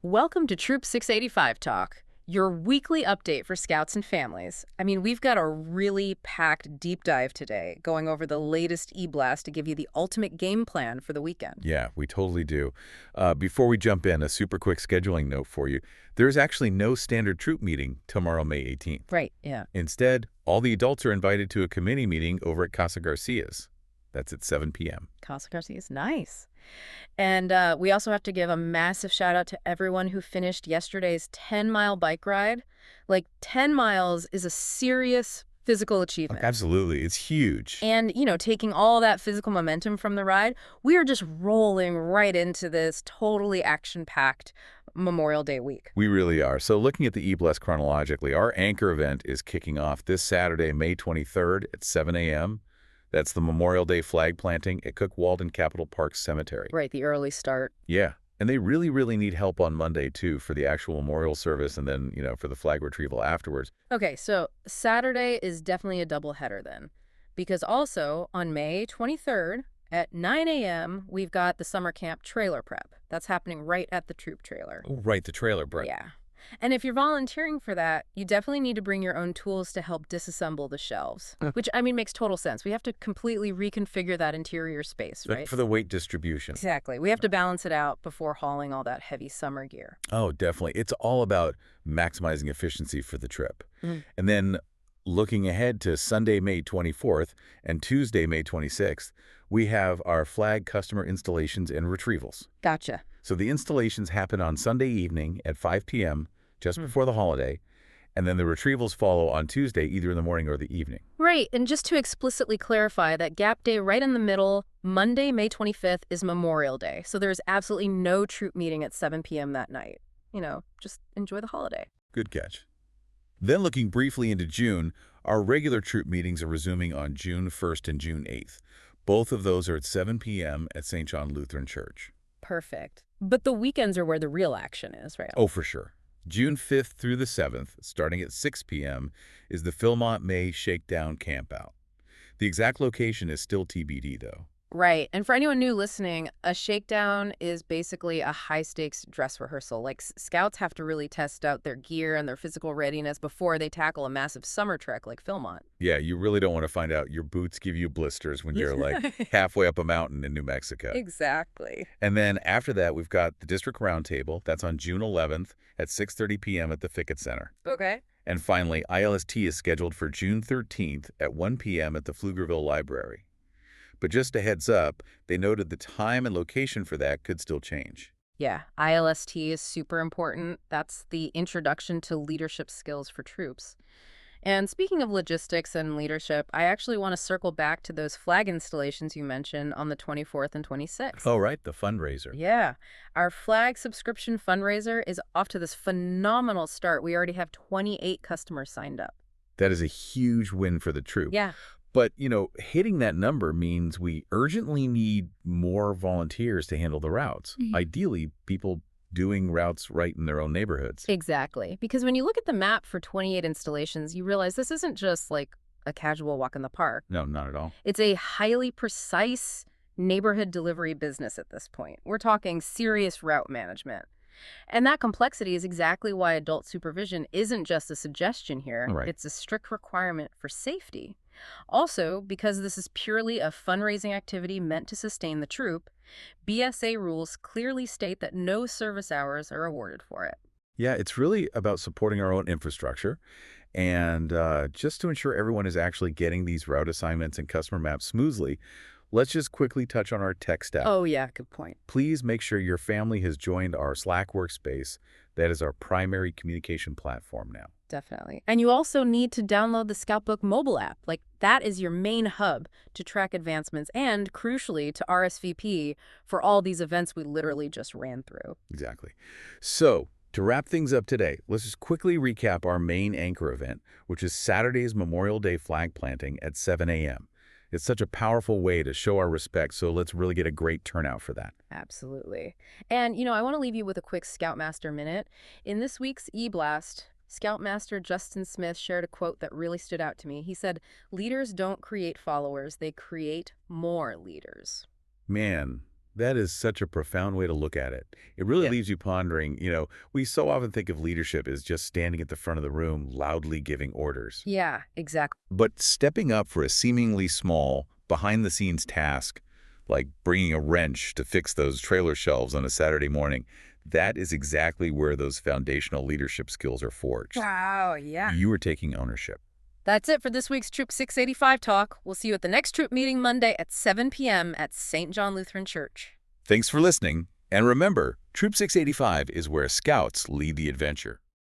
Welcome to Troop 685 Talk, your weekly update for scouts and families. I mean, we've got a really packed deep dive today, going over the latest eBlast to give you the ultimate game plan for the weekend. Yeah, we totally do. Before we jump in, a super quick scheduling note for you. There's actually no standard troop meeting tomorrow, May 18th. Right, yeah. Instead, all the adults are invited to a committee meeting over at Casa Garcia's. That's at 7 p.m. Casa Garcia is nice. And we also have to give a massive shout out to everyone who finished yesterday's 10-mile bike ride. Like, 10 miles is a serious physical achievement. Absolutely. It's huge. And, taking all that physical momentum from the ride, we are just rolling right into this totally action-packed Memorial Day week. We really are. So looking at the eBlast chronologically, our anchor event is kicking off this Saturday, May 23rd at 7 a.m. That's the Memorial Day flag planting at Cook Walden Capitol Park Cemetery. Right, the early start. Yeah. And they really need help on Monday, too, for the actual memorial service and then, for the flag retrieval afterwards. Okay, so Saturday is definitely a doubleheader then, because also on May 23rd at 9 a.m., we've got the summer camp trailer prep. That's happening right at the troop trailer. Oh, right, the trailer, Brett. Yeah. And if you're volunteering for that, you definitely need to bring your own tools to help disassemble the shelves, which, makes total sense. We have to completely reconfigure that interior space, right? For the weight distribution. Exactly. We have to balance it out before hauling all that heavy summer gear. Oh, definitely. It's all about maximizing efficiency for the trip. Mm. And then looking ahead to Sunday, May 24th and Tuesday, May 26th, we have our flag customer installations and retrievals. Gotcha. So the installations happen on Sunday evening at 5 p.m., just before the holiday, and then the retrievals follow on Tuesday, either in the morning or the evening. Right, and just to explicitly clarify, that gap day right in the middle, Monday, May 25th, is Memorial Day. So there's absolutely no troop meeting at 7 p.m. that night. Just enjoy the holiday. Good catch. Then looking briefly into June, our regular troop meetings are resuming on June 1st and June 8th. Both of those are at 7 p.m. at St. John Lutheran Church. Perfect. But the weekends are where the real action is, right? Oh, for sure. June 5th through the 7th, starting at 6 p.m., is the Philmont May Shakedown Campout. The exact location is still TBD, though. Right. And for anyone new listening, a shakedown is basically a high-stakes dress rehearsal. Like, scouts have to really test out their gear and their physical readiness before they tackle a massive summer trek like Philmont. Yeah, you really don't want to find out your boots give you blisters when you're halfway up a mountain in New Mexico. Exactly. And then after that, we've got the District Roundtable. That's on June 11th at 6:30 p.m. at the Fickett Center. Okay. And finally, ILST is scheduled for June 13th at 1 p.m. at the Pflugerville Library. But just a heads up, they noted the time and location for that could still change. Yeah, ILST is super important. That's the introduction to leadership skills for troops. And speaking of logistics and leadership, I actually want to circle back to those flag installations you mentioned on the 24th and 26th. Oh, right, the fundraiser. Yeah, our flag subscription fundraiser is off to this phenomenal start. We already have 28 customers signed up. That is a huge win for the troop. Yeah. But, hitting that number means we urgently need more volunteers to handle the routes. Ideally, people doing routes right in their own neighborhoods. Exactly. Because when you look at the map for 28 installations, you realize this isn't just like a casual walk in the park. No, not at all. It's a highly precise neighborhood delivery business at this point. We're talking serious route management. And that complexity is exactly why adult supervision isn't just a suggestion here. Right. It's a strict requirement for safety. Also, because this is purely a fundraising activity meant to sustain the troop, BSA rules clearly state that no service hours are awarded for it. Yeah, it's really about supporting our own infrastructure and just to ensure everyone is actually getting these route assignments and customer maps smoothly. Let's just quickly touch on our tech stack. Oh, yeah, good point. Please make sure your family has joined our Slack workspace. That is our primary communication platform now. Definitely. And you also need to download the Scoutbook mobile app. Like, that is your main hub to track advancements and, crucially, to RSVP for all these events we literally just ran through. Exactly. So, to wrap things up today, let's just quickly recap our main anchor event, which is Saturday's Memorial Day flag planting at 7 a.m. It's such a powerful way to show our respect, so let's really get a great turnout for that. Absolutely. And, I want to leave you with a quick Scoutmaster minute. In this week's eBlast, Scoutmaster Justin Smith shared a quote that really stood out to me. He said, "Leaders don't create followers, they create more leaders." Man, That is such a profound way to look at it. It really Yeah. leaves you pondering, we so often think of leadership as just standing at the front of the room, loudly giving orders. Yeah, exactly. But stepping up for a seemingly small, behind-the-scenes task, like bringing a wrench to fix those trailer shelves on a Saturday morning, that is exactly where those foundational leadership skills are forged. Wow, yeah. You are taking ownership. That's it for this week's Troop 685 talk. We'll see you at the next troop meeting Monday at 7 p.m. at St. John Lutheran Church. Thanks for listening, and remember, Troop 685 is where scouts lead the adventure.